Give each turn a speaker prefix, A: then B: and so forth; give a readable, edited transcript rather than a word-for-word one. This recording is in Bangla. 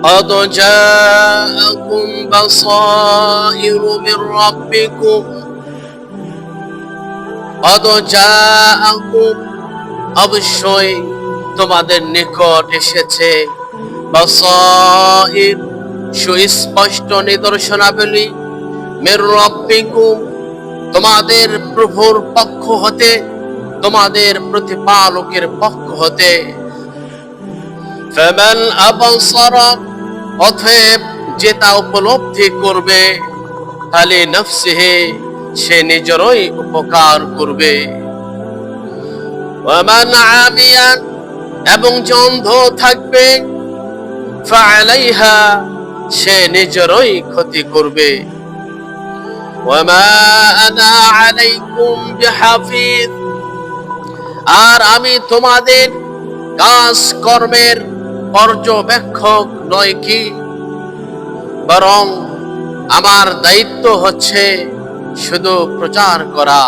A: قد جاءكم بصائر من ربكم قد جاءكم অবশ্যই তোমাদের নিকট এসেছে বাসাইর সুস্পষ্ট নিদর্শনাবলী মির রাব্বিকুম তোমাদের প্রভুর পক্ষ হতে, তোমাদের প্রতিপালকের পক্ষ হতে। ফামান আবসারা অতএব যে তা উপলব্ধি করবে, তাহলে নফসিহি সে নিজেরই উপকার করবে। ওয়ামান আমিয়া এবং যে অন্ধ থাকবে, ফাআলাইহা সে নিজেরই ক্ষতি করবে। ওয়ামা আনা আলাইকুম বিহাফিজ আর আমি তোমাদের কাজ কর্মের পর্যবেক্ষক নয় কি, বরং আমার দায়িত্ব হচ্ছে শুধু প্রচার করা।